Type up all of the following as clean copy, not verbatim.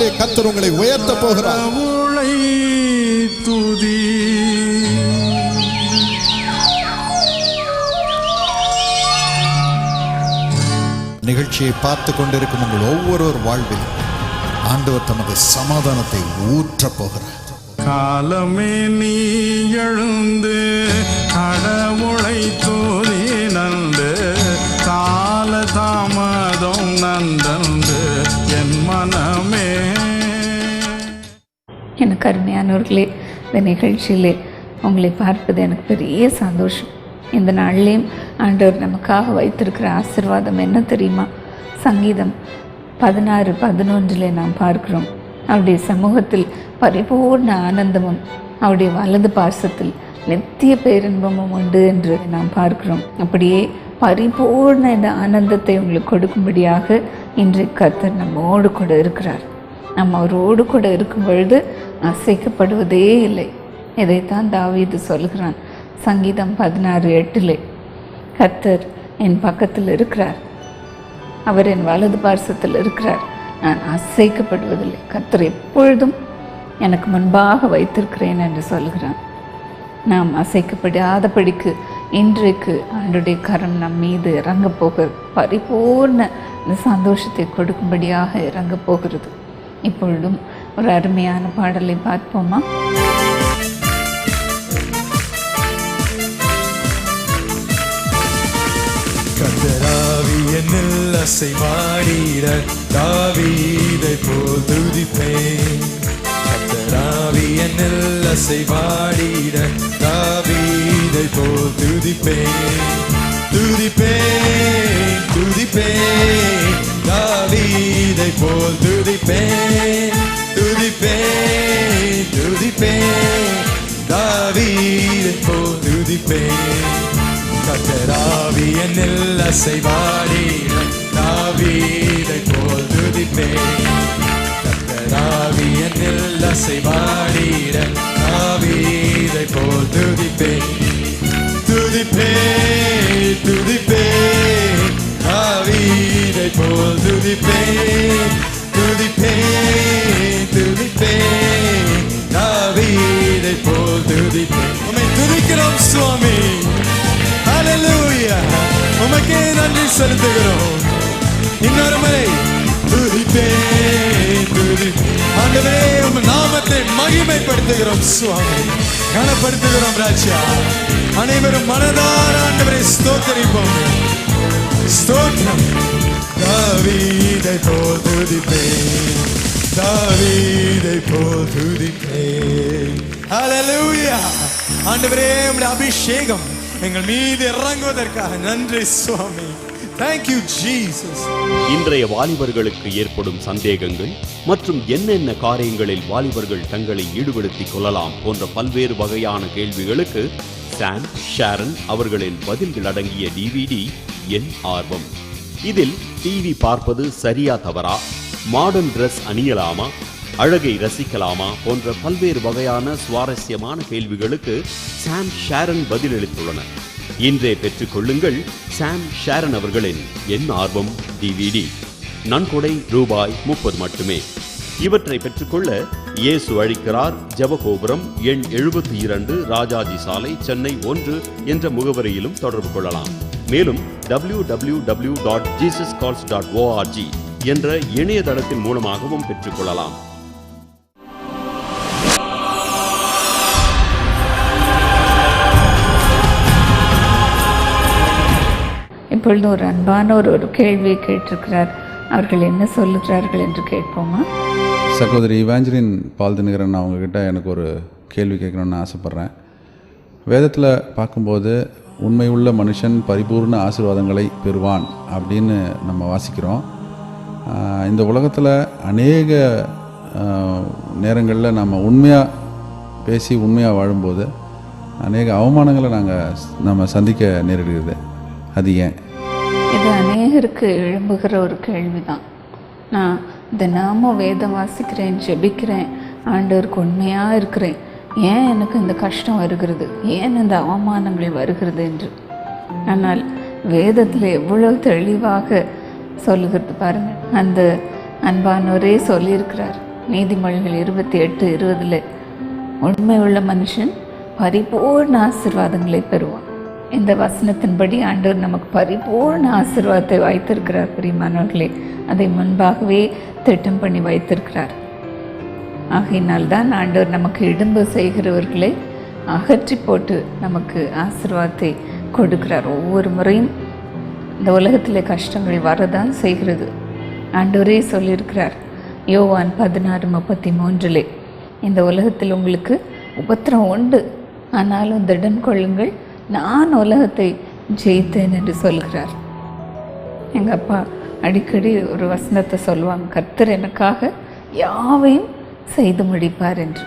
நாளிலே கர்த்தர் உங்களை உயர்த்த போகிறார். துதி நிகழ்ச்சியை பார்த்து கொண்டிருக்கும் உங்கள் ஒவ்வொருவர் வாழ்வில் ஆண்டவர் தமது சமாதானத்தை ஊற்றப் போகிறார். காலமே நீ எழுந்து கடவுளை தூதி நந்து கால தாமதம் நந்தந்து என் மனமே. எனக்கு அருமையானவர்களே, இந்த நிகழ்ச்சியிலே உங்களை பார்ப்பது எனக்கு பெரிய சந்தோஷம். இந்த நாள்லேயும் ஆண்டவர் நமக்காக வைத்திருக்கிற ஆசீர்வாதம் என்ன தெரியுமா? சங்கீதம் 16:11 நாம் பார்க்கிறோம், அவருடைய சமூகத்தில் பரிபூர்ண ஆனந்தமும் அவருடைய வலது பாசத்தில் நித்திய பேரின்பமும் உண்டு என்று நாம் பார்க்கிறோம். அப்படியே பரிபூர்ண இந்த ஆனந்தத்தை உங்களுக்கு கொடுக்கும்படியாக இன்றைக்கு கர்த்தர் நம்மோடு கூட இருக்கிறார். நம்ம அவரோடு கூட இருக்கும் பொழுது அசைக்கப்படுவதே இல்லை. இதைத்தான் தாவீது சொல்கிறான் சங்கீதம் 16:8. கர்த்தர் என் பக்கத்தில் இருக்கிறார், அவர் என் வலது பார்சத்தில் இருக்கிறார், நான் அசைக்கப்படுவதில்லை. கர்த்தர் எப்பொழுதும் எனக்கு முன்பாக வைத்திருக்கிறேன் என்று சொல்கிறான். நாம் அசைக்கப்படாதபடிக்கு இன்றைக்கு ஆண்டுடைய கரம் நம் மீது இறங்கப் போகிறது. பரிபூர்ண இந்த சந்தோஷத்தை கொடுக்கும்படியாக இறங்கப் போகிறது. இப்பொழுதும் ஒரு அருமையான பாடலை பார்ப்போமா? கர்த்தராவி என்னில் அசைவாடிட தாவீதை போல் துதிப்பேன். கர்த்தராவி என்னில் அசைவாடிட தாவீதை போல் துதிப்பேன். துதிப்பேன் துதிப்பேன் தாவீதை போல் துதிப்பேன். துதிப்பேன் துதிப்பேன் தாவீதை போல் துதிப்பேன். கர்த்தராவி என்னில் அசைவாடிட தாவீதை போல் துதிப்பேன். கர்த்தராவி என்னில் அசைவாடிட தாவீதை போல் துதிப்பேன். துதிப்பேன் துதிப்பேன் தாவீதை போல் துதிப்பேன். துதிப்பேன் துதிப்பேன் தாவீதை போல் துதிப்பேன். உம்மை துதிக்கிறோம் சுவாமி, ஹல்லேலூயா, உமக்கே நன்றி செலுத்துகிறோம். இன்னொரு முறை துதிப்பேன் துதிப்பேன். ஆண்டவரே, உம் நாமத்தை மகிமைப்படுத்துகிறோம் சுவாமி, கனப்படுத்துகிறோம் ராஜா. அனைவரும் மனதார ஆண்டவரை ஸ்தோத்திரிப்போம். ஸ்தோத்திரம். தாவீதை போல் துதிப்பேன், தாவீதை போல் துதிப்பேன். ஹல்லேலூயா. ஆண்டவரே, உம்முடைய அபிஷேகம் எங்கள் மீது இறங்குவதற்காக நன்றி சுவாமி. Thank you Jesus. இன்றைய வாலிபர்களுக்கு ஏற்படும் சந்தேகங்கள் மற்றும் என்னென்ன காரியங்களில் வாலிபர்கள் தங்களை ஈடுபடுத்திக் கொள்ளலாம் போன்ற பல்வேறு வகையான கேள்விகளுக்கு சாம் ஷாரன் அவர்களின் பதில்கள் அடங்கிய DVD என் ஆர்வம். இதில் டிவி பார்ப்பது சரியா தவறா, மாடர்ன் டிரெஸ் அணியலாமா, அழகை ரசிக்கலாமா போன்ற பல்வேறு வகையான சுவாரஸ்யமான கேள்விகளுக்கு சாம் ஷாரன் பதிலளித்துள்ளனர். இன்றே பெற்றுக் கொள்ளுங்கள் சாம் ஷாரன் அவர்களின் என் ஆர்வம் DVD. நன்கொடை ரூபாய் 30 மட்டுமே. இவற்றை பெற்றுக்கொள்ள இயேசு அழைக்கிறார், ஜெபகோபுரம், எண் 72, ராஜாஜி சாலை, சென்னை 1 என்ற முகவரியிலும் தொடர்பு கொள்ளலாம். மேலும் www.jesuscalls.org என்ற இணையதளத்தின் மூலமாகவும் பெற்றுக்கொள்ளலாம். இப்பொழுது ஒரு அன்பான ஒரு கேள்வியை கேட்டிருக்கிறார். அவர்கள் என்ன சொல்லுகிறார்கள் என்று கேட்போமா? சகோதரி இவாஞ்சலின் பால் தினகரன் அவங்கக்கிட்ட எனக்கு ஒரு கேள்வி கேட்கணுன்னு ஆசைப்பட்றேன். வேதத்தில் பார்க்கும்போது உண்மை உள்ள மனுஷன் பரிபூர்ண ஆசீர்வாதங்களை பெறுவான் அப்படின்னு நம்ம வாசிக்கிறோம். இந்த உலகத்தில் அநேக நேரங்களில் நம்ம உண்மையாக பேசி உண்மையாக வாழும்போது அநேக அவமானங்களை நம்ம சந்திக்க நேரிடுகிறது. அது ஏன்? இது அநேகருக்கு எழும்புகிற ஒரு கேள்விதான். நான் தினமும் வேதம் வாசிக்கிறேன், ஜெபிக்கிறேன், ஆண்டவருக்கு உண்மையாக இருக்கிறேன், ஏன் எனக்கு இந்த கஷ்டம் வருகிறது, ஏன் இந்த அவமானங்கள் வருகிறது என்று. ஆனால் வேதத்தில் எவ்வளவு தெளிவாக சொல்லுகிறது பாருங்கள். அந்த அன்பானவரே சொல்லியிருக்கிறார், நீதிமொழிகள் 28:20 உண்மை உள்ள மனுஷன் பரிபூர்ண ஆசீர்வாதங்களை பெறுவான். இந்த வசனத்தின்படி ஆண்டவர் நமக்கு பரிபூர்ண ஆசீர்வாதத்தை வைத்திருக்கிறார் பிரியமானவர்களே. அதை முன்பாகவே திட்டம் பண்ணி வைத்திருக்கிறார். ஆகையினால்தான் ஆண்டவர் நமக்கு இடும்பு செய்கிறவர்களை அகற்றி போட்டு நமக்கு ஆசீர்வாதத்தை கொடுக்கிறார். ஒவ்வொரு முறையும் இந்த உலகத்தில் கஷ்டங்கள் வரதான் செய்கிறது. ஆண்டவரே சொல்லியிருக்கிறார் யோவான் 16:33, இந்த உலகத்தில் உங்களுக்கு உபத்திரம் உண்டு, ஆனாலும் திடன் கொள்ளுங்கள், நான் உலகத்தை ஜெயித்தேன் என்று சொல்கிறார். எங்கள் அப்பா அடிக்கடி ஒரு வசனத்தை சொல்லுவாங்க, கர்த்தர் எனக்காக யாவையும் செய்து முடிப்பார் என்று.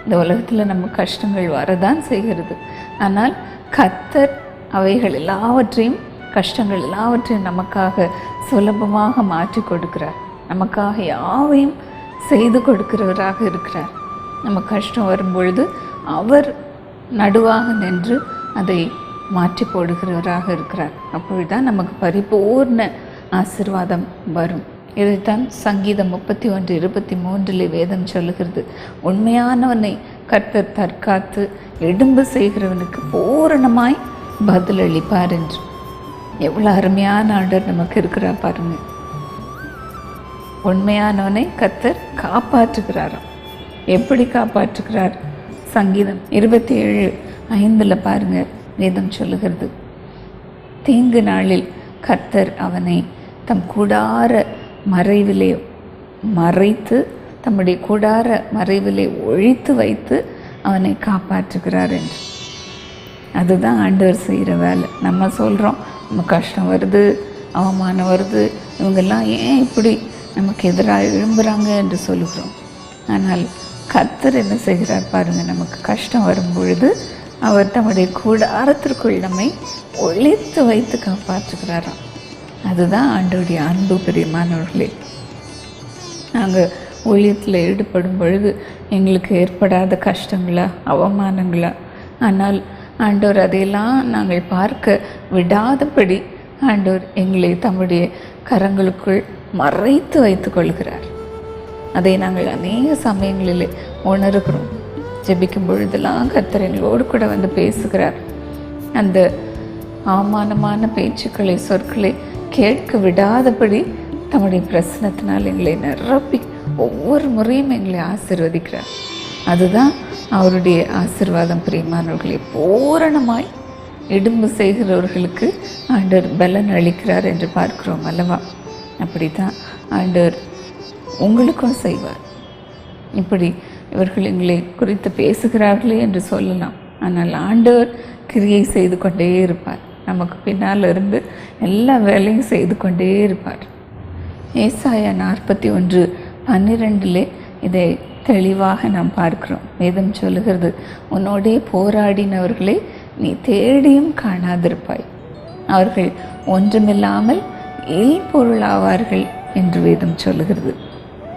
இந்த உலகத்தில் நம்ம கஷ்டங்கள் வரதான் செய்கிறது, ஆனால் கர்த்தர் அவைகள் எல்லாவற்றையும், கஷ்டங்கள் எல்லாவற்றையும் நமக்காக சுலபமாக மாற்றி கொடுக்கிறார். நமக்காக யாவையும் செய்து கொடுக்கிறவராக இருக்கிறார். நம்ம கஷ்டம் வரும்பொழுது அவர் நடுவாக நின்று அதை மாற்றி போடுகிறவராக இருக்கிறார். அப்பொழுதுதான் நமக்கு பரிபூர்ண ஆசீர்வாதம் வரும். இதைத்தான் சங்கீதம் 31:23 வேதம் சொல்லுகிறது, உண்மையானவனை கர்த்தர் தற்காத்து இடும்பு செய்கிறவனுக்கு பூரணமாய் பதிலளிப்பார் என்று. எவ்வளோ அருமையான ஆண்டவர் நமக்கு இருக்கிறார் பாருங்க. உண்மையானவனை கர்த்தர் காப்பாற்றுகிறாராம். எப்படி காப்பாற்றுகிறார்? சங்கீதம் 27:5 பாருங்க, வேதம் சொல்லுகிறது, தீங்கு நாளில் கர்த்தர் அவனை தம் கூடார மறைவிலே மறைத்து, தம்முடைய கூடார மறைவிலே ஒழித்து வைத்து அவனை காப்பாற்றுகிறார் என்று. அதுதான் ஆண்டவர் செய்கிற வேலை. நம்ம சொல்கிறோம், நம்ம கஷ்டம் வருது, அவமானம் வருது, இவங்கெல்லாம் ஏன் இப்படி நமக்கு எதிராக எழும்புகிறாங்க என்று சொல்லுகிறோம். ஆனால் கர்த்தர் என்ன செய்கிறார் பாருங்கள், நமக்கு கஷ்டம் வரும் பொழுது அவர் தம்முடைய கூடாரத்திற்குள் நம்மை ஒழித்து வைத்து காப்பாற்றுகிறாராம். அதுதான் ஆண்டவருடைய அன்பு பிரியமானவர்களே. நாங்கள் ஊழியத்தில் ஈடுபடும் பொழுது எங்களுக்கு ஏற்படாத கஷ்டங்களா, அவமானங்களா, ஆனால் ஆண்டவர் அதையெல்லாம் நாங்கள் பார்க்க விடாதபடி ஆண்டவர் எங்களை தம்முடைய கரங்களுக்குள் மறைத்து வைத்து கொள்கிறார். அதை நாங்கள் அநேக சமயங்களில் உணர்கிறோம். ஜெபிக்கும் பொழுதெல்லாம் கர்த்தர் எங்களோடு கூட வந்து பேசுகிறார். அந்த அவமானமான பேச்சுக்களை, சொற்களை கேட்க விடாதபடி தம்முடைய பிரசனத்தினால் எங்களை நிரப்பி ஒவ்வொரு முறையும் எங்களை ஆசீர்வதிக்கிறார். அதுதான் அவருடைய ஆசீர்வாதம் பிரியமானவர்களை. பூரணமாய் இடும்பு செய்கிறவர்களுக்கு ஆண்டவர் பலன் அளிக்கிறார் என்று பார்க்கிறோம் அல்லவா? அப்படித்தான் ஆண்டவர் உங்களுக்கும் செய்வார். இப்படி இவர்கள் எங்களை குறித்து பேசுகிறார்களே என்று சொல்லலாம், ஆனால் ஆண்டவர் கிரியை செய்து கொண்டே இருப்பார். நமக்கு பின்னால் இருந்து எல்லா வேலையும் செய்து கொண்டே இருப்பார். ஏசாயா 41:12 இதை தெளிவாக நாம் பார்க்கிறோம். வேதம் சொல்லுகிறது, உன்னோடே போராடினவர்களை நீ தேடியும் காணாதிருப்பாய், அவர்கள் ஒன்றுமில்லாமல் பொருளாவார்கள் என்று வேதம் சொல்லுகிறது.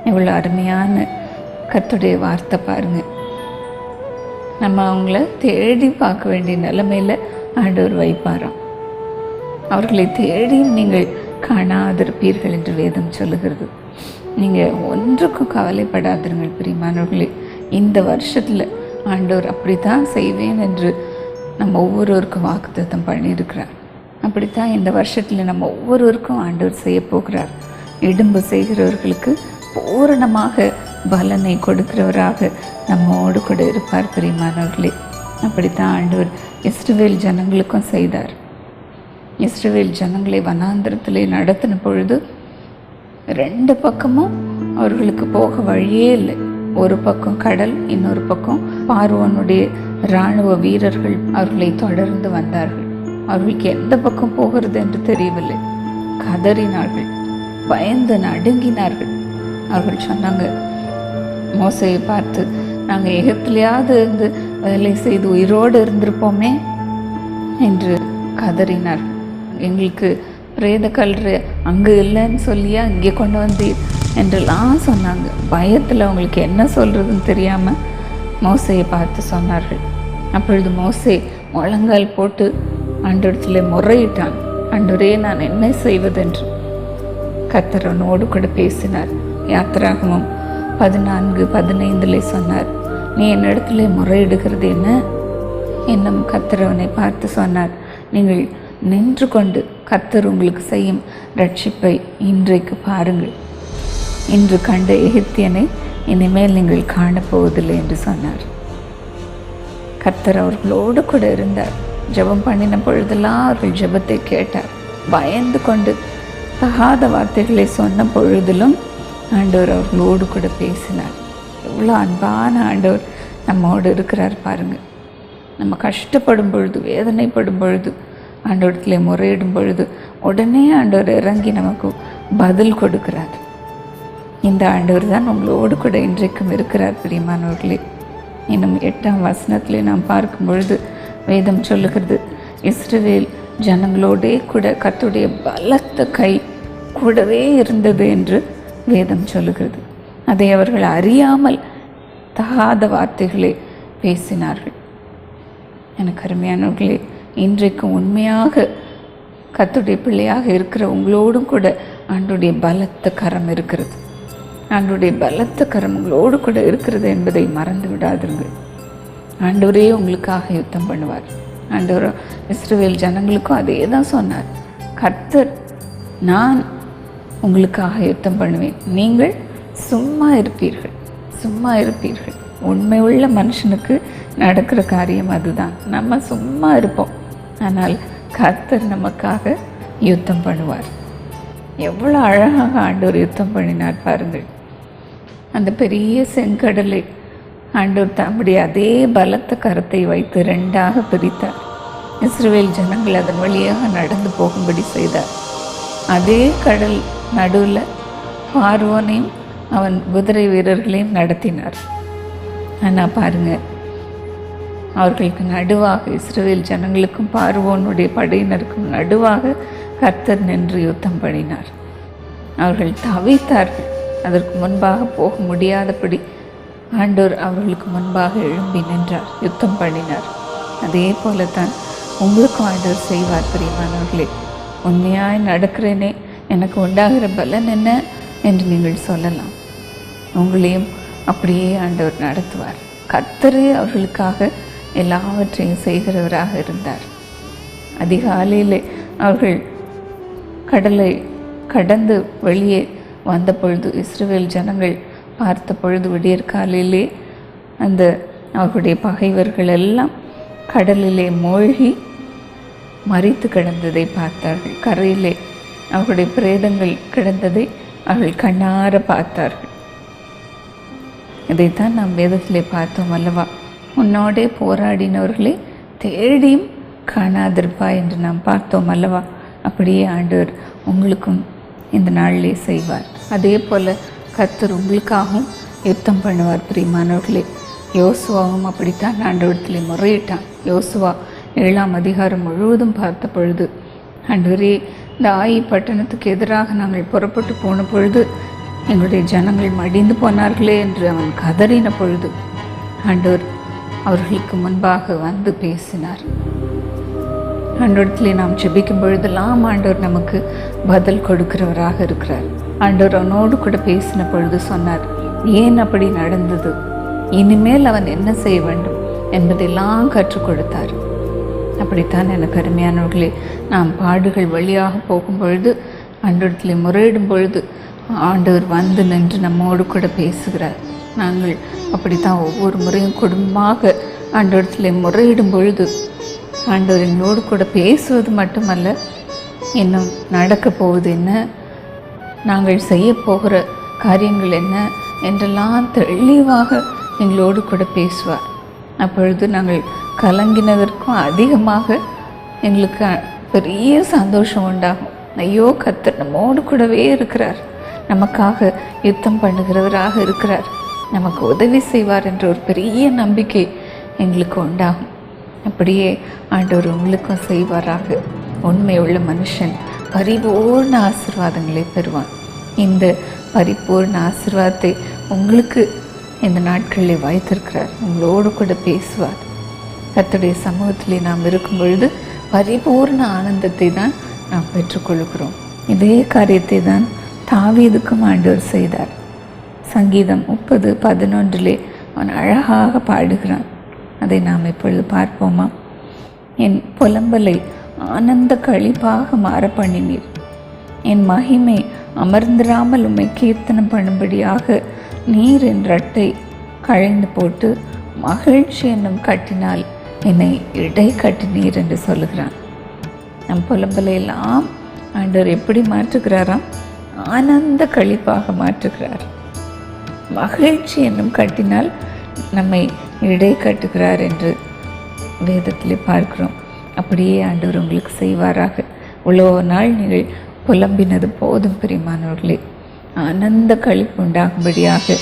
இவ்வளோ அருமையான கர்த்தருடைய வார்த்தை பாருங்க. நம்ம அவங்கள தேடி பார்க்க வேண்டிய நிலைமையில் ஆண்டவர் வைப்பாராம். அவர்களை தேடியும் நீங்கள் காணாதிருப்பீர்கள் என்று வேதம் சொல்லுகிறது. நீங்கள் ஒன்றுக்கும் கவலைப்படாதிருங்கள் பிரியமானவர்களே. இந்த வருஷத்தில் ஆண்டவர் அப்படித்தான் செய்வேன் என்று நம்ம ஒவ்வொருவருக்கும் வாக்குத்தத்தம் பண்ணியிருக்கிறார். அப்படித்தான் இந்த வருஷத்தில் நம்ம ஒவ்வொருவருக்கும் ஆண்டவர் செய்ய போகிறார். இடும்பு செய்கிறவர்களுக்கு பூரணமாக பலனை கொடுக்கிறவராக நம்மோடு கூட இருப்பார் பிரியமானவர்களே. அப்படித்தான் ஆண்டவர் இஸ்ரவேல் ஜனங்களுக்கும் செய்தார். இஸ்ரவேல் ஜனங்களை வனாந்திரத்திலே நடத்தின பொழுது 2 பக்கமும் அவர்களுக்கு போக வழியே இல்லை. ஒரு பக்கம் கடல், இன்னொரு பக்கம் பார்வோனுடைய இராணுவ வீரர்கள் அவர்களை தொடர்ந்து வந்தார்கள். அவர்களுக்கு எந்த பக்கம் போகிறது என்று தெரியவில்லை. கதறினார்கள், பயந்து நடுங்கினார்கள். அவர்கள் சொன்னாங்க, மோசையை பார்த்து, நாங்கள் எகிப்திலையாவது இருந்து வேலை செய்து உயிரோடு இருந்திருப்போமே என்று கதறினார்கள். எங்களுக்கு பிரேத கல்ற அங்கே இல்லைன்னு சொல்லியா இங்கே கொண்டு வந்து என்றெல்லாம் சொன்னாங்க. பயத்தில் அவங்களுக்கு என்ன சொல்கிறதுன்னு தெரியாமல் மோசையை பார்த்து சொன்னார்கள். அப்பொழுது மோசே முழங்கால் போட்டு ஆண்டவரிடத்தில் முறையிட்டான், ஆண்டவரே நான் என்ன செய்வதென்று. கர்த்தர் அவனோடு கூட பேசினார். யாத்திராகமம் 14-15 சொன்னார், நீ என்னிடத்துல முறையிடுகிறது என்ன? இன்னும் கர்த்தர் அவனை பார்த்து சொன்னார், நீங்கள் நின்று கொண்டு கர்த்தர் உங்களுக்கு செய்யும் ரட்சிப்பை இன்றைக்கு பாருங்கள். இன்று கண்ட எகிப்தியனை இனிமேல் நீங்கள் காணப்போவதில்லை என்று சொன்னார். கர்த்தர் அவர்களோடு கூட இருந்தார். ஜெபம் பண்ணின பொழுதெல்லாம் அவர்கள் ஜெபத்தை கேட்டார். பயந்து கொண்டு தகாத வார்த்தைகளை சொன்ன பொழுதிலும் ஆண்டவர் அவர்களோடு கூட பேசினார். எவ்வளோ அன்பான ஆண்டவர் நம்மோடு இருக்கிறார் பாருங்கள். நம்ம கஷ்டப்படும் பொழுது, வேதனைப்படும் பொழுது, ஆண்டவரத்திலே முறையிடும் பொழுது உடனே ஆண்டவர் இறங்கி நமக்கு பதில் கொடுக்கிறார். இந்த ஆண்டவர் தான் உங்களோடு கூட இன்றைக்கும் இருக்கிறார் பிரியமானவர்களே. இன்னும் 8ஆம் வசனத்திலே நாம் பார்க்கும் பொழுது வேதம் சொல்லுகிறது, இஸ்ரவேல் ஜனங்களோடே கூட கர்த்தருடைய பலத்த கை கூடவே இருந்தது என்று வேதம் சொல்லுகிறது. அதை அவர்கள் அறியாமல் தகாத வார்த்தைகளை பேசினார்கள். எனக்கு அருமையானவர்களே, இன்றைக்கும் உண்மையாக கர்த்தருடைய பிள்ளையாக இருக்கிற உங்களோடும் கூட ஆண்டவருடைய பலத்த கரம் இருக்கிறது. ஆண்டவருடைய பலத்த கரம் உங்களோடு கூட இருக்கிறது என்பதை மறந்து விடாதீர்கள். ஆண்டவரே உங்களுக்காக யுத்தம் பண்ணுவார். ஆண்டவர் இஸ்ரவேல் ஜனங்களுக்கும் அதே தான் சொன்னார், கர்த்தர் நான் உங்களுக்காக யுத்தம் பண்ணுவேன், நீங்கள் சும்மா இருப்பீர்கள், சும்மா இருப்பீர்கள். உண்மை உள்ள மனுஷனுக்கு நடக்கிற காரியம் அதுதான். நம்ம சும்மா இருப்போம், ஆனால் கர்த்தர் நமக்காக யுத்தம் பண்ணுவார். எவ்வளோ அழகாக ஆண்டவர் யுத்தம் பண்ணினார் பாருங்கள். அந்த பெரிய செங்கடலை ஆண்டவர் தம்முடைய அதே பலத்த கரத்தை வைத்து 2ஆக பிரித்தார். இஸ்ரவேல் ஜனங்கள் அதன் வழியாக நடந்து போகும்படி செய்தார். அதே கடல் நடுவில் பார்வோனையும் அவன் குதிரை வீரர்களையும் நடத்தினார். ஆனால் பாருங்கள், அவர்களுக்கு நடுவாக, இஸ்ரவேல் ஜனங்களுக்கும் பார்வோனுடைய படையினருக்கும் நடுவாக கர்த்தர் நின்று யுத்தம் பண்ணினார். அவர்கள் தவித்தார்கள். அதற்கு முன்பாக போக முடியாதபடி ஆண்டவர் அவர்களுக்கு முன்பாக எழும்பி நின்றார், யுத்தம் பண்ணினார். அதே போல தான் உங்களுக்கும் ஆண்டவர் செய்வார் பிரியமானவர்களே. உண்மையாய் நடக்கிறேனே, எனக்கு உண்டாகிற பலன் என்ன என்று நீங்கள் சொல்லலாம். உங்களையும் அப்படியே ஆண்டவர் நடத்துவார். கர்த்தரே அவர்களுக்காக எல்லாவற்றையும் செய்கிறவராக இருந்தார். அதிகாலையில் அவர்கள் கடலை கடந்து வெளியே வந்த பொழுது இஸ்ரவேல் ஜனங்கள் பார்த்த பொழுது விடியற் காலையிலே அந்த அவர்களுடைய பகைவர்கள் எல்லாம் கடலிலே மூழ்கி மரித்து கிடந்ததை பார்த்தார்கள். கரையிலே அவர்களுடைய பிரேதங்கள் கிடந்ததை அவர்கள் கண்ணார பார்த்தார்கள். இதைத்தான் நாம் வேதத்திலே பார்த்தோம் அல்லவா, உன்னோடே போராடினவர்களை தேடியும் காணாதிருப்பா என்று நாம் பார்த்தோம் அல்லவா. அப்படியே ஆண்டவர் உங்களுக்கும் இந்த நாளிலே செய்வார். அதே போல் கர்த்தர் உங்களுக்காகவும் யுத்தம் பண்ணுவார் பிரியமானவர்களே. யோசுவாவும் அப்படித்தான் ஆண்டவரத்திலே முறையிட்டான். யோசுவா 7ஆம் அதிகாரம் முழுவதும் பார்த்த பொழுது, ஆண்டவரே, இந்த ஆயி பட்டணத்துக்கு எதிராக நாங்கள் புறப்பட்டு போன பொழுது எங்களுடைய ஜனங்கள் மடிந்து போனார்களே என்று அவன் கதறின பொழுது ஆண்டவர் அவர்களுக்கு முன்பாக வந்து பேசினார். ஆண்டவரத்திலே நாம் ஜெபிக்கும் பொழுதெல்லாம் ஆண்டவர் நமக்கு பதில் கொடுக்கிறவராக இருக்கிறார். ஆண்டவர் அவனோடு கூட பேசின பொழுது சொன்னார், ஏன் அப்படி நடந்தது, இனிமேல் அவன் என்ன செய்ய வேண்டும் என்பதெல்லாம் கற்றுக் கொடுத்தார். அப்படித்தான் எனக்கு அருமையானவர்களே, நாம் பாடுகள் வழியாக போகும் பொழுது, ஆண்டவரத்திலே முறையிடும் பொழுது ஆண்டவர் வந்து நின்று நம்மோடு கூட பேசுகிறார். நாங்கள் அப்படித்தான் ஒவ்வொரு முறையும் குடும்பமாக ஆண்டவரத்திலே முறையிடும் பொழுது ஆண்டவர் எங்களோடு கூட பேசுவது மட்டுமல்ல, இன்னும் நடக்க போவது என்ன, நாங்கள் செய்ய போகிற காரியங்கள் என்ன என்றெல்லாம் தெளிவாக எங்களோடு கூட பேசுவார். அப்பொழுது நாங்கள் கலங்கினதற்கும் அதிகமாக எங்களுக்கு பெரிய சந்தோஷம் உண்டாகும். ஐயோ, கர்த்தர் நம்மோடு கூடவே இருக்கிறார், நமக்காக யுத்தம் பண்ணுகிறவராக இருக்கிறார், நமக்கு உதவி செய்வார் என்ற ஒரு பெரிய நம்பிக்கை எங்களுக்கு உண்டாகும். அப்படியே ஆண்டவர் உங்களுக்கும் செய்வாராக. உண்மை உள்ள மனுஷன் பரிபூர்ண ஆசீர்வாதங்களை பெறுவான். இந்த பரிபூர்ண ஆசீர்வாதத்தை உங்களுக்கு இந்த நாட்களில் வைத்திருக்கிறார். உங்களோடு கூட பேசுவார். கர்த்தருடைய சமூகத்திலே நாம் இருக்கும் பொழுது பரிபூர்ண ஆனந்தத்தை தான் நாம் பெற்றுக்கொள்கிறோம். இதே காரியத்தை தான் தாவீதுக்கும் ஆண்டவர் செய்தார். சங்கீதம் 30:11 அவன் அழகாக பாடுகிறான். அதை நாம் இப்பொழுது பார்ப்போமா? என் புலம்பலை ஆனந்த களிப்பாக மாற பண்ணினீர். என் மகிமை அமர்ந்திராமல் உம்மை கீர்த்தனம் பண்ணும்படியாக நீர் என் ரட்டை கழிந்து போட்டு மகிழ்ச்சி என்னும் கட்டினால் என்னை இடை கட்டினீர் என்று சொல்லுகிறான். நம் புலம்பலை எல்லாம் ஆண்டவர் எப்படி மாற்றுகிறாராம்? ஆனந்த களிப்பாக மாற்றுகிறார். மகிழ்ச்சி என்னும் கட்டினால் நம்மை இடை கட்டுகிறார் என்று வேதத்திலே பார்க்கிறோம். அப்படியே ஆண்டவர் உங்களுக்கு செய்வாராக. இவ்வளோ நாள் நீங்கள் புலம்பினது போதும் பிரியமானவர்களே. ஆனந்த களிப்பு உண்டாகும்படியாக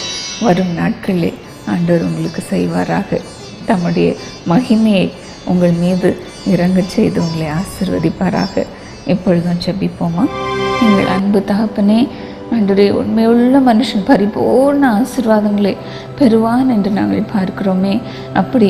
வரும் நாட்களிலே ஆண்டவர் உங்களுக்கு செய்வாராக. தம்முடைய மகிமையை உங்கள் மீது இறங்கச் செய்து உங்களை ஆசீர்வதிப்பாராக. இப்பொழுதும் ஜெபிப்போமா? எங்கள் அன்பு தகப்பனே, ஆண்டவரே, உண்மையுள்ள மனுஷன் பரிபூர்ண ஆசீர்வாதங்களை பெறுவான் என்று நாங்கள் பார்க்கிறோமே. அப்படி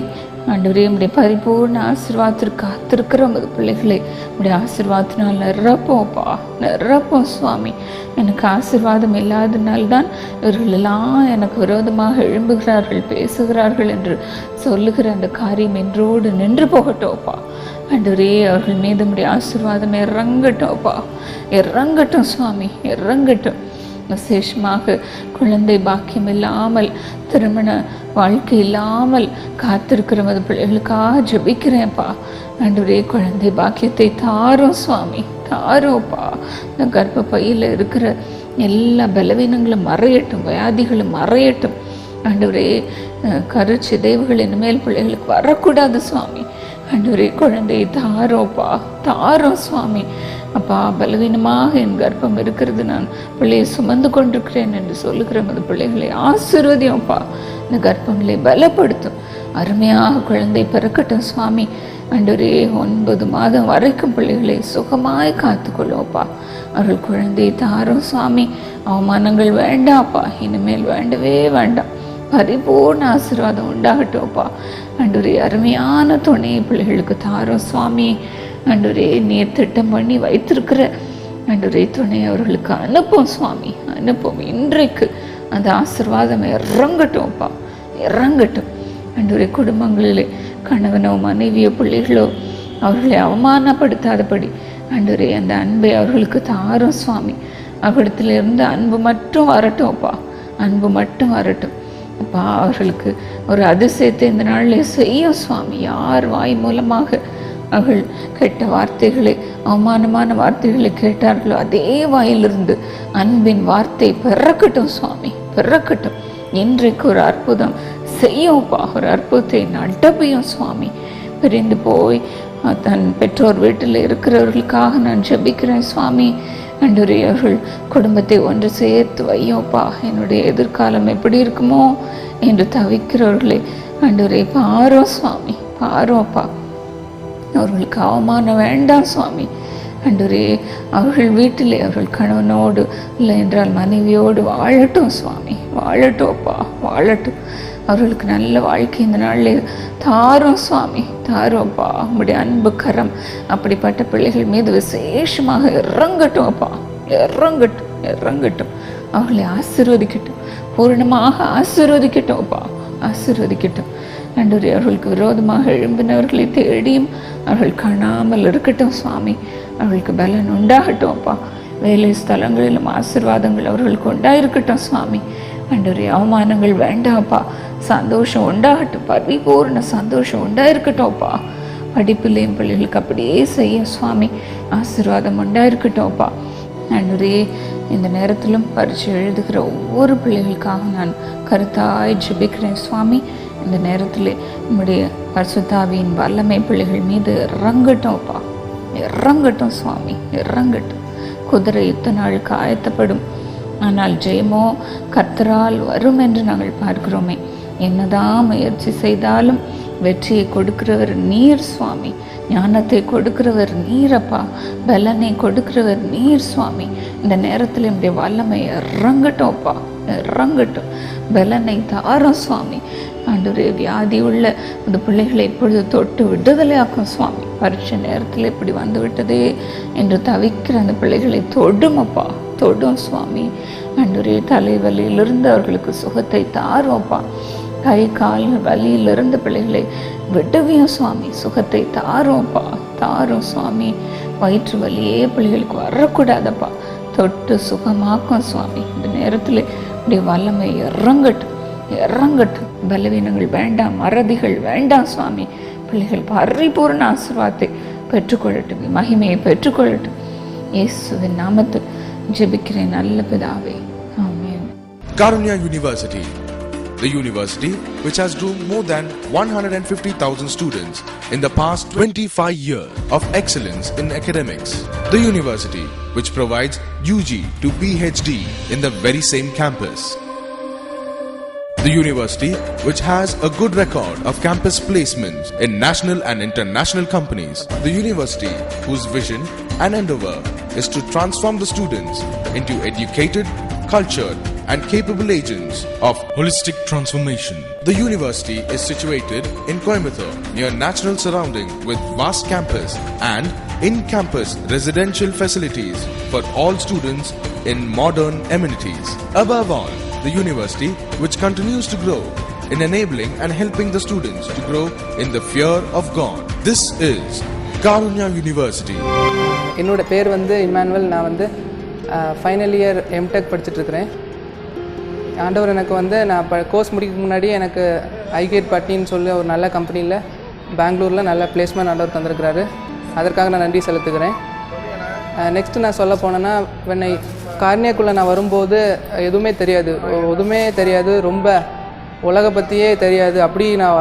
ஆண்டவரே, உடைய பரிபூர்ண ஆசீர்வாதத்திற்கு காத்திருக்கிற உமது பிள்ளைகளை உடைய ஆசீர்வாதத்தினால் நிரப்போப்பா, நிரப்போம் சுவாமி. எனக்கு ஆசீர்வாதம் இல்லாதனால்தான் இவர்களெல்லாம் எனக்கு விரோதமாக எழும்புகிறார்கள், பேசுகிறார்கள் என்று சொல்லுகிற அந்த காரியம் என்றோடு நின்று போகட்டோப்பா. ஆண்டவரே, அவர்கள் மீது உடைய ஆசீர்வாதம் இறங்கட்டோப்பா, இறங்கட்டும் சுவாமி, இறங்கட்டும். விசேஷமாக குழந்தை பாக்கியம் இல்லாமல், திருமண வாழ்க்கை இல்லாமல் காத்திருக்கிற மது பிள்ளைகளுக்காக ஜெபிக்கிறேன்ப்பா. ஆண்டவரே, குழந்தை பாக்கியத்தை தாரோம் சுவாமி, தாரோப்பா. இந்த கர்ப்ப பையில் இருக்கிற எல்லா பலவீனங்களும் மறையட்டும், வியாதிகளும் மறையட்டும். ஆண்டவரே, கருச்சிதைவுகள் இனிமேல் பிள்ளைகளுக்கு வரக்கூடாது சுவாமி. ஆண்டவரே, குழந்தையை தாரோப்பா, தாரோம் சுவாமி. அப்பா, பலவீனமாக என் கர்ப்பம் இருக்கிறது, நான் பிள்ளையை சுமந்து கொண்டிருக்கிறேன் என்று சொல்லுகிற அந்த பிள்ளைகளை ஆசீர்வதியும்ப்பா. இந்த கர்ப்பங்களை பலப்படுத்தும். அருமையாக குழந்தை பிறக்கட்டும் சுவாமி. ஆண்டவரே, 9 மாதம் வரைக்கும் பிள்ளைகளை சுகமாய் காத்துக்கொள்ளுவோப்பா. அவர்கள் குழந்தையை தாரும் சுவாமி. அவமானங்கள் வேண்டாப்பா, இனிமேல் வேண்டவே வேண்டாம். பரிபூர்ண ஆசீர்வாதம் உண்டாகட்டோப்பா. ஆண்டவரே, அருமையான துணையை பிள்ளைகளுக்கு தாரும் சுவாமி. ஆண்டவரே, நீர் திட்டம் பண்ணி வைத்திருக்கிற ஆண்டவரே துணை அவர்களுக்கு அனுப்பும் சுவாமி, அனுப்பும். இன்றைக்கு அந்த ஆசீர்வாதம் இறங்கட்டும்ப்பா, இறங்கட்டும். ஆண்டவரே, குடும்பங்களிலே கணவனோ மனைவியோ பிள்ளைகளோ அவர்களை அவமானப்படுத்தாதபடி ஆண்டவரே அந்த அன்பை அவர்களுக்கு தாரும் சுவாமி. அவரிடத்திலிருந்து அன்பு மட்டும் வரட்டும்ப்பா, அன்பு மட்டும் வரட்டும் அப்பா. அவர்களுக்கு ஒரு அதிசயத்தை இந்த நாளில் செய்யும் சுவாமி. யார் வாய் மூலமாக அவர்கள் கெட்ட வார்த்தைகளை, அவமானமான வார்த்தைகளை கேட்டார்களோ அதே வாயிலிருந்து அன்பின் வார்த்தை பிறக்கட்டும் சுவாமி, பிறக்கட்டும். இன்றைக்கு ஒரு அற்புதம் செய்யும்ப்பா, ஒரு அற்புதத்தை நடப்பியும் சுவாமி. பிரிந்து போய் தன் பெற்றோர் வீட்டில் இருக்கிறவர்களுக்காக நான் ஜெபிக்கிறேன் சுவாமி. ஆண்டவரே, அவர்கள் குடும்பத்தை ஒன்று சேர்த்து வையோப்பா. என்னுடைய எதிர்காலம் எப்படி இருக்குமோ என்று தவிக்கிறவர்களை ஆண்டவரே பாரோ சுவாமி, பாரோப்பா. அவர்களுக்கு அவமானம் வேண்டாம் சுவாமி. ஆண்டவரே, அவர்கள் வீட்டிலே அவர்கள் கணவனோடு இல்லை என்றால் மனைவியோடு வாழட்டும் சுவாமி, வாழட்டோப்பா, வாழட்டும். அவர்களுக்கு நல்ல வாழ்க்கை இந்த நாளில் தாரும் சுவாமி, தாரோப்பா. உங்களுடைய அன்பு கரம் அப்படிப்பட்ட பிள்ளைகள் மீது விசேஷமாக இறங்கட்டும் அப்பா, இறங்கட்டும், இறங்கட்டும். அவர்களை ஆசீர்வதிக்கட்டும், பூரணமாக ஆசீர்வதிக்கட்டும் அப்பா, ஆசீர்வதிக்கட்டும். ஆண்டவரே, அவர்களுக்கு விரோதமாக எழும்பினவர்களை தேடியும் அவர்கள் காணாமல் இருக்கட்டும் சுவாமி. அவர்களுக்கு பலன் உண்டாகட்டும் அப்பா. வேலை ஸ்தலங்களிலும் ஆசீர்வாதங்கள் அவர்களுக்கு உண்டாயிருக்கட்டும் சுவாமி. ஆண்டவரே, அவமானங்கள் வேண்டாம்ப்பா, சந்தோஷம் உண்டாகட்டும், பரிபூர்ண சந்தோஷம் உண்டாயிருக்கட்டும்ப்பா. படிப்பிலையும் பிள்ளைகளுக்கு அப்படியே செய்யும் சுவாமி. ஆசீர்வாதம் உண்டாயிருக்கட்டும்ப்பா. ஆண்டவரே, இந்த நேரத்திலும் பரீட்சை எழுதுகிற ஒவ்வொரு பிள்ளைகளுக்காக நான் கருத்தாய் ஜெபிக்கிறேன் சுவாமி. இந்த நேரத்தில் நம்முடைய பரிசுத்தாவியின் வல்லமை பிள்ளைகள் மீது இறங்கட்டும்ப்பா, இறங்கட்டும் சுவாமி, இறங்கட்டும். குதிரை யுத்த நாளுக்கு ஆயத்தப்படும், ஆனால் ஜெயமோ கர்த்தரால் வரும் என்று நாங்கள் பார்க்கிறோமே. என்னதான் முயற்சி செய்தாலும் வெற்றியை கொடுக்கிறவர் நீர் சுவாமி, ஞானத்தை கொடுக்கிறவர் நீரப்பா, பலனை கொடுக்கிறவர் நீர் சுவாமி. இந்த நேரத்தில் என்னுடைய வல்லமை இறங்கட்டும்ப்பா, இறங்கட்டும். பலனை தாரும் சுவாமி. ஆண்டவரே, வியாதி உள்ள அந்த பிள்ளைகளை இப்பொழுது தொட்டு விடுதலையாக்கும் சுவாமி. பரீட்சை நேரத்தில் இப்படி வந்து விட்டதே என்று தவிக்கிற அந்த பிள்ளைகளை தொடுமப்பா, தொடும் சுவாமி. ஆண்டவரே, தலைவலியிலிருந்து அவர்களுக்கு சுகத்தை தாரோப்பா. கை கால் வலியிலிருந்து பிள்ளைகளை விடுவியும் சுவாமி. சுகத்தை தாரோப்பா, தாரும் சுவாமி. வயிற்று வலியே பிள்ளைகளுக்கு வரக்கூடாதப்பா. தொட்டு சுகமாக்கும் சுவாமி. இந்த நேரத்தில் இப்படி வல்லமை இறங்கட்டும், இறங்கட்டும். பலவீனங்கள் வேண்டாம், மறதிகள் வேண்டாம் சுவாமி. பிள்ளைகள் பரிபூர்ண ஆசீர்வாதத்தை பெற்றுக்கொள்ளட்டும், மகிமையை பெற்றுக்கொள்ளட்டும். இயேசுவின் நாமத்தில் ஜெபிக்கிறேன் நல்ல பிதாவே, ஆமென். Karunya University, the university which has groomed more than 150,000 students in the past 25 years of excellence in academics. The university which provides UG to PhD in the very same campus. The university which has a good record of campus placements in national and international companies. The university whose vision and endeavor is to transform the students into educated, cultured and capable agents of holistic transformation. The university is situated in Coimbatore near natural surrounding with vast campus and in-campus residential facilities for all students in modern amenities. Above all, the university which continues to grow in enabling and helping the students to grow in the fear of God. This is Karunya University. என்னோட பேர் இம்மானுவல். நான் final year MTech படிச்சுட்ருக்கிறேன். ஆண்டவர் எனக்கு நான் course முடிக்க முன்னாடி எனக்கு ICAD பட்டின்னு சொல்லி ஒரு நல்ல கம்பெனியில் பெங்களூரில் நல்ல பிளேஸ்மெண்ட் ஆண்டவர் தந்திருக்கிறாரு. அதற்காக நான் நன்றி செலுத்துக்கிறேன். நெக்ஸ்ட்டு நான் சொல்ல போனேன்னா, கார்னியாக்குள்ளே நான் வரும்போது எதுவுமே தெரியாது, ரொம்ப உலகை பற்றியே தெரியாது. அப்படி நான்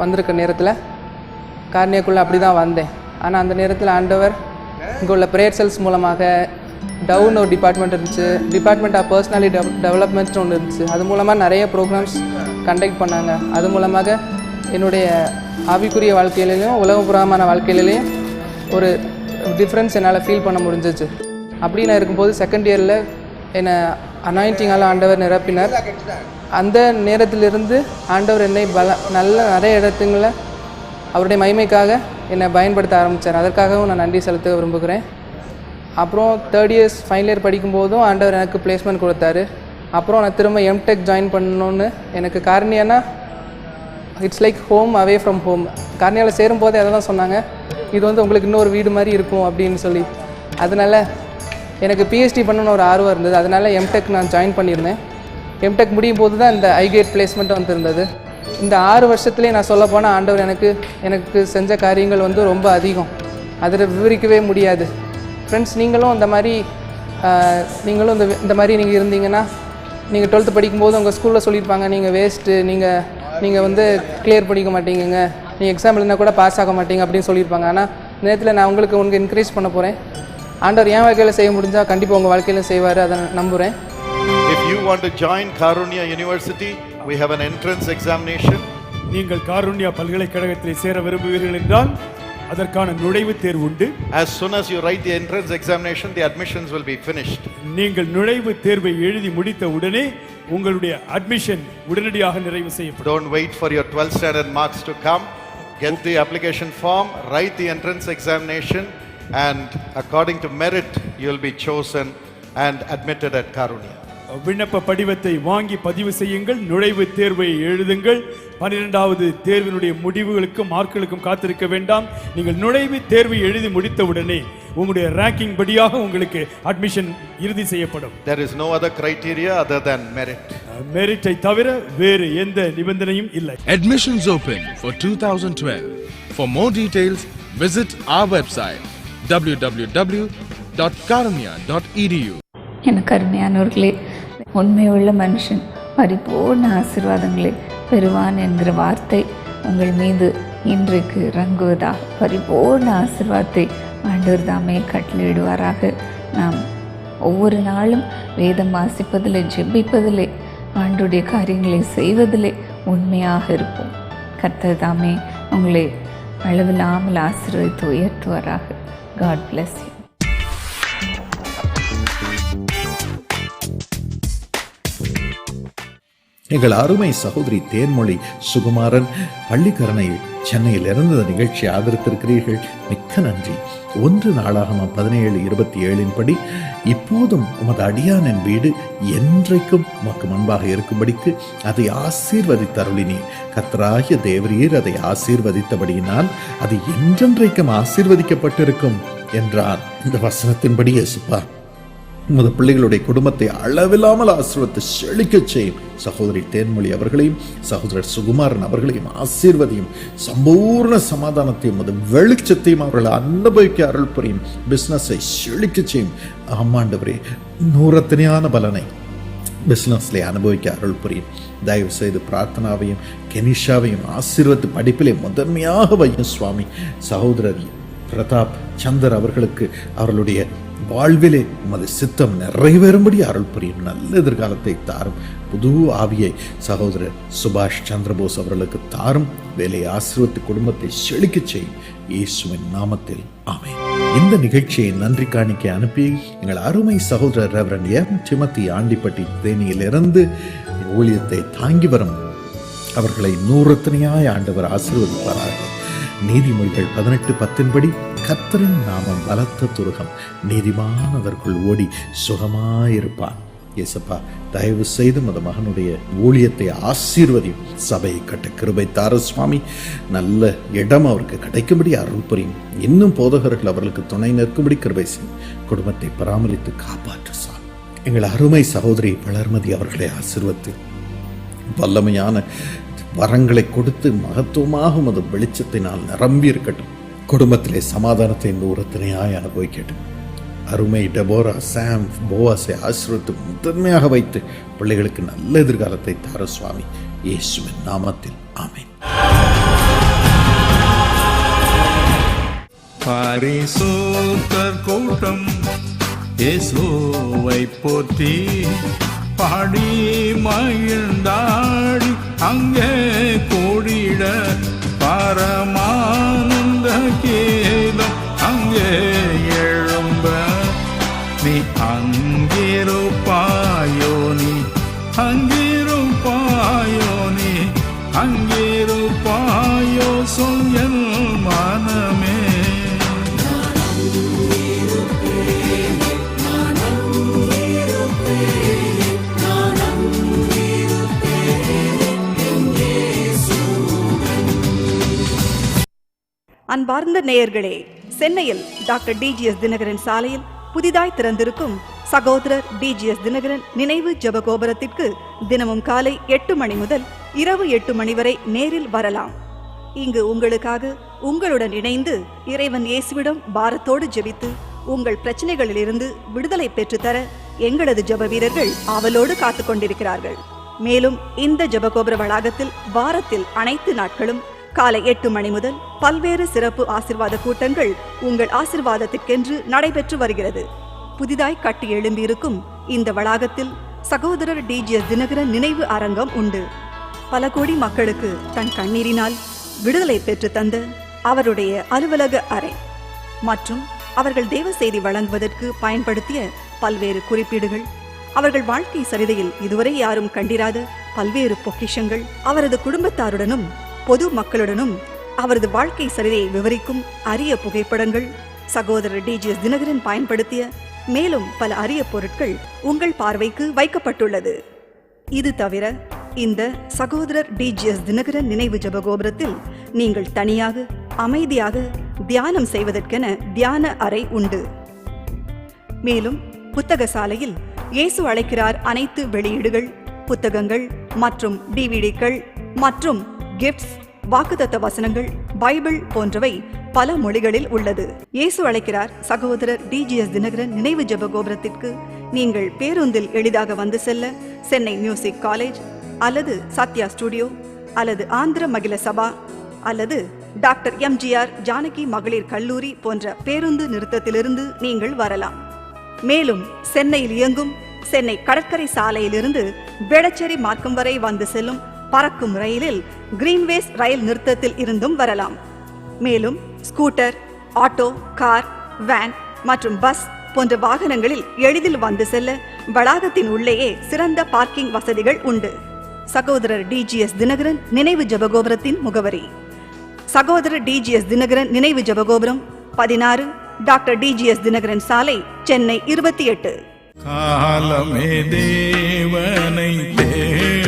வந்திருக்க நேரத்தில் கார்னியாக்குள்ளே அப்படி தான் வந்தேன். ஆனால் அந்த நேரத்தில் ஆண்டவர் இங்கே உள்ள ப்ரேயர் செல்ஸ் மூலமாக டவுன் ஒரு டிபார்ட்மெண்ட் இருந்துச்சு, டிபார்ட்மெண்ட் ஆஃப் பர்சனாலிட்டி டெவலப்மெண்ட்ஸ்னு ஒன்று இருந்துச்சு. அது மூலமாக நிறைய ப்ரோக்ராம்ஸ் கண்டக்ட் பண்ணாங்க. அது மூலமாக என்னுடைய ஆவிக்குரிய வாழ்க்கையிலையும் உலகப்புறமான வாழ்க்கையிலையும் ஒரு டிஃப்ரென்ஸ் என்னால் ஃபீல் பண்ண முடிஞ்சிச்சு. அப்படி நான் இருக்கும்போது செகண்ட் இயரில் என்னை அனாயிண்டிங்கால் ஆண்டவர் நிரப்பினார். அந்த நேரத்திலிருந்து ஆண்டவர் என்னை நிறைய இடத்துங்களில் அவருடைய மகிமைக்காக என்னை பயன்படுத்த ஆரம்பித்தார். அதற்காகவும் நான் நன்றி செலுத்த விரும்புகிறேன். அப்புறம் தேர்ட் இயர்ஸ் ஃபைனல் இயர் படிக்கும்போதும் ஆண்டவர் எனக்கு பிளேஸ்மெண்ட் கொடுத்தாரு. அப்புறம் நான் திரும்ப எம்டெக் ஜாயின் பண்ணணுன்னு எனக்கு கார்னியானா it's like home away from home. கார்னியாவில் சேரும்போதே அதை தான் சொன்னாங்க, இது உங்களுக்கு இன்னொரு வீடு மாதிரி இருக்கும் அப்படின்னு சொல்லி. அதனால் எனக்கு பிஹெச்டி பண்ணணுன்னு ஒரு ஆர்வம் இருந்தது. அதனால் எம்டெக் நான் ஜாயின் பண்ணியிருந்தேன். எம்டெக் முடியும் போது தான் இந்த ஐகேட் பிளேஸ்மெண்ட் வந்திருந்தது. இந்த 6 வருஷத்துலேயே நான் சொல்ல போனால் ஆண்டவர் எனக்கு செஞ்ச காரியங்கள் ரொம்ப அதிகம், அதில் விவரிக்கவே முடியாது. ஃப்ரெண்ட்ஸ், நீங்களும் இந்த மாதிரி நீங்கள் இருந்தீங்கன்னா, நீங்கள் 12th படிக்கும்போது உங்கள் ஸ்கூலில் சொல்லியிருப்பாங்க, நீங்கள் வேஸ்ட்டு, நீங்கள் கிளியர் பண்ணிக்க மாட்டீங்க, நீங்கள் எக்ஸாம் எழுதினா கூட பாஸ் ஆக மாட்டீங்க அப்படின்னு சொல்லியிருப்பாங்க. ஆனால் இந்த நேரத்தில் நான் உங்களுக்கு என்கரேஜ் பண்ண போகிறேன். ஆண்டவர் என் வாழ்க்கையில் செய்ய முடிஞ்சால் கண்டிப்பாக உங்கள் வாழ்க்கையில் செய்வார், அதை நம்புகிறேன். If you want to join Karunya University, we have an entrance examination. நீங்கள் காருண்யா பல்கலைக்கழகத்தில் சேர விரும்புவீர்கள் என்றால் அதற்கான நுழைவுத் தேர்வு உண்டு. As soon as you write the entrance examination, the admissions will be finished. நீங்கள் நுழைவுத் தேர்வை எழுதி முடித்த உடனே உங்களுடைய அட்மிஷன் உடனடியாக நிறைவு செய்யப்படும். Don't wait for your 12th standard marks to come. Get the application form, write the entrance examination, and according to merit, you will be chosen and admitted at Karunya. விண்ணப்ப படிவத்தை வாங்கி பதிவு செய்யுங்கள், நுழைவுத் தேர்வை எழுதுங்கள். 12வது தேர்வினுடைய முடிவுகளுக்கும் மார்க்குகளுக்கும் காத்திருக்க வேண்டாம். நீங்கள் நுழைவுத் தேர்வை எழுதி முடித்தவுடனே உங்களுடைய ரேங்கிங் படியாக உங்களுக்கு அட்மிஷன் இறுதி செய்யப்படும். There is no other criteria other than merit. மெரிட்டை தவிர வேறு எந்த நிபந்தனையும் இல்லை. Admissions open for 2012. For more details, visit our website www.karunya.edu. எனக்கு அருமையானவர்களே, உண்மையுள்ள மனுஷன் பரிபூர்ண ஆசீர்வாதங்களை பெறுவான் என்கிற வார்த்தை உங்கள் மீது இன்றைக்கு இறங்குவதாக. பரிபூர்ண ஆசீர்வாதத்தை ஆண்டவர் தாமே கட்டளையிடுவாராக. நாம் ஒவ்வொரு நாளும் வேதம் வாசிப்பதிலே, ஜெபிப்பதிலே, ஆண்டுடைய காரியங்களை செய்வதிலே உண்மையாக இருப்போம். கர்த்தர் தாமே உங்களை அளவில்லாமல் ஆசீர்வதித்து உயர்த்துவாராக. God bless you. எங்கள் அருமை சகோதரி தேன்மொழி சுகுமாரன் பள்ளிக்கரணை சென்னையில் இருந்து இந்த நிகழ்ச்சியை ஆதரித்திருக்கிறீர்கள். மிக்க நன்றி. 1 நாளாகமம் 17:27 படி, இப்போதும் உமது அடியானின் வீடு என்றைக்கும் உமக்கு முன்பாக இருக்கும்படிக்கு அதை ஆசீர்வதித்தருளினீர். கர்த்தராகிய தேவரீர் அதை ஆசீர்வதித்தபடியினால் அது என்றென்றைக்கும் ஆசீர்வதிக்கப்பட்டிருக்கும் என்றார். இந்த வசனத்தின்படி இயேசுப்பா உமது பிள்ளைகளுடைய குடும்பத்தை அளவில்லாமல் ஆசீர்வதித்து செழிக்கச் செய்யும். சகோதரி தேன்மொழி அவர்களையும் சகோதரர் சுகுமாரன் அவர்களையும் ஆசீர்வதியும். சம்பூர்ண சமாதானத்தையும் அது வெளிச்சத்தையும் அவர்களை அனுபவிக்க அருள் புரியும். பிசினஸை செழிக்கச் செய்யும். ஆமாண்டவரே, நூறத்தனையான பலனை பிசினஸ்ல அனுபவிக்க அருள் புரியும். தயவு செய்து பிரார்த்தனாவையும் கெனிஷாவையும் ஆசீர்வத்து படிப்பிலே முதன்மையாக வையும் சுவாமி. சகோதரர் பிரதாப் சந்தர் அவர்களுக்கு அவர்களுடைய வாழ்விலே உமது சித்தம் நிறைவேறும்படி அருள் புரியும். நல்ல எதிர்காலத்தை தாரும். புது ஆவியை சகோதரர் சுபாஷ் சந்திரபோஸ் அவர்களுக்கு தாரும். வேலையை ஆசீர்வத்து குடும்பத்தை செழிக்க செய்யும். இயேசுவின் நாமத்தில் ஆமென். இந்த நிகழ்ச்சியை நன்றி காணிக்கை அனுப்பி எங்கள் அருமை சகோதரர் ரெவரண்ட் எம் டிமத்தி ஆண்டிப்பட்டி தேனியிலிருந்து ஊழியத்தை தாங்கி வரும் அவர்களை நூறத்தனையாய் ஆண்டவர் ஆசீர்வதிப்பார்கள். நீதிமொழிகள் 18:10 கர்த்தரின் நாமம் பலத்த துருகம், நீதிமானவர்கள் ஓடி சுகமாயிருப்பான். இயேசப்பா, தயவு செய்து மத மகனுடைய ஊழியத்தை ஆசீர்வதியும். சபையை கட்ட கிருபை தார சுவாமி. நல்ல இடம் அவருக்கு கிடைக்கும்படி அருள் புரியும். இன்னும் போதகர்கள் அவர்களுக்கு துணை நிற்கும்படி கிருபை செய்யும். குடும்பத்தை பராமரித்து காப்பாற்று சுவாமி. எங்கள் அருமை சகோதரி வளர்மதி அவர்களை ஆசீர்வதித்து வல்லமையான வரங்களை கொடுத்து மகத்துவமாக உமது வெளிச்சத்தினால் நிரம்பி இருக்கட்டும். குடும்பத்திலே சமாதானத்தை நூறத்தனையாய் அனுபவிக்கட்டும். அருமை டெபோரா சாம் போவாஸை ஆசீர்வதித்து முதன்மையாக வைத்து பிள்ளைகளுக்கு நல்ல எதிர்காலத்தை தார சுவாமி. இயேசுவின் நாமத்தில் ஆமென். பரிசுத்தர் கூட்டம் இயேசுவை போற்றி பாடி மகிழ்ந்தாடி அங்கே கூடிட பரமானந்த கீதம் அங்கே எழும்ப நீ அங்கிருப்பாயோ, நீ அங்கிருப்பாயோ, நீ அங்கிருப்பாயோ சொல் என் மனமே. அன்பார்ந்த நேயர்களே, சென்னையில் டாக்டர் டிஜிஎஸ் தினகரன் சாலையில் புதிதாய் திறந்திருக்கும் சகோதரர் டிஜிஎஸ் தினகரன் நினைவு ஜெபகோபுரத்திற்கு தினமும் காலை 8 மணி முதல் இரவு 8 மணி வரை நேரில் வரலாம். இங்கு உங்களுக்காக உங்களுடன் இணைந்து இறைவன் இயேசுவிடம் பாரத்தோடு ஜெபித்து உங்கள் பிரச்சனைகளிலிருந்து விடுதலை பெற்றுத்தர எங்களது ஜெப வீரர்கள் ஆவலோடு காத்து கொண்டிருக்கிறார்கள். மேலும் இந்த ஜெபகோபுர வளாகத்தில் வாரத்தில் அனைத்து நாட்களும் காலை 8 மணி முதல் பல்வேறு சிறப்பு ஆசீர்வாத கூட்டங்கள் உங்கள் ஆசீர்வாதத்திற்கென்று நடைபெற்று வருகிறது. புதிதாய் கட்டி எழும்பியிருக்கும் இந்த வளாகத்தில் சகோதரர் டிஜிஎஸ் தினகரன் நினைவு அரங்கம் உண்டு. பல கோடி மக்களுக்கு தன் கண்ணீரினால் விடுதலை பெற்று தந்த அவருடைய அலுவலக அறை மற்றும் அவர்கள் தேவ செய்தி வழங்குவதற்கு பயன்படுத்திய பல்வேறு குறிப்பீடுகள், அவர்கள் வாழ்க்கை சரிதையில் இதுவரை யாரும் கண்டிராத பல்வேறு பொக்கிஷங்கள், அவரது குடும்பத்தாருடனும் பொது மக்களுடனும் அவரது வாழ்க்கை சரிதையை விவரிக்கும் அரிய புகைப்படங்கள், சகோதரர் டிஜிஎஸ் தினகரன் பயன்படுத்திய மேலும் பல அரிய பொருட்கள் உங்கள் பார்வைக்கு வைக்கப்பட்டுள்ளது. இது தவிர இந்த சகோதரர் டிஜிஎஸ் தினகரன் நினைவு ஜெபகோபுரத்தில் நீங்கள் தனியாக அமைதியாக தியானம் செய்வதற்கென தியான அறை உண்டு. மேலும் புத்தக சாலையில் இயேசு அழைக்கிறார் அனைத்து வெளியீடுகள், புத்தகங்கள் மற்றும் டிவிடிக்கள் மற்றும் கிஃப்ட்ஸ், வாக்குத்தத்த வசனங்கள், பைபிள் போன்றவை பல மொழிகளில் உள்ளது. இயேசு அழைக்கிறார் சகோதரர் டிஜிஎஸ் தினகரன் நினைவு ஜெபகோபுரத்திற்கு நீங்கள் பேருந்தில் எளிதாக வந்து செல்ல சென்னை மியூசிக் காலேஜ் அல்லது சத்யா ஸ்டுடியோ அல்லது ஆந்திர மகிழ சபா அல்லது டாக்டர் எம்ஜிஆர் ஜானகி மகளிர் கல்லூரி போன்ற பேருந்து நிறுத்தத்திலிருந்து நீங்கள் வரலாம். மேலும் சென்னையில் இயங்கும் சென்னை கடற்கரை சாலையிலிருந்து வேளச்சேரி மார்க்கம் வரை வந்து செல்லும் பறக்கும் ரயிலில் கிரீன்வேஸ் ரயில் நிறுத்தத்தில் இருந்தும் வரலாம். மேலும் ஸ்கூட்டர், ஆட்டோ, கார், வேன் மற்றும் பஸ் போன்ற வாகனங்களில் எளிதில் வந்து செல்ல வளாகத்தின் உள்ளேயே சிறந்த பார்க்கிங் வசதிகள் உண்டு. சகோதரர் டிஜிஎஸ் தினகரன் நினைவு ஜெபகோபுரத்தின் முகவரி: சகோதரர் டிஜிஎஸ் தினகரன் நினைவு ஜெபகோபுரம், 16 டாக்டர் டிஜிஎஸ் தினகரன் சாலை, சென்னை 28. காலமே தேவனை தேடும்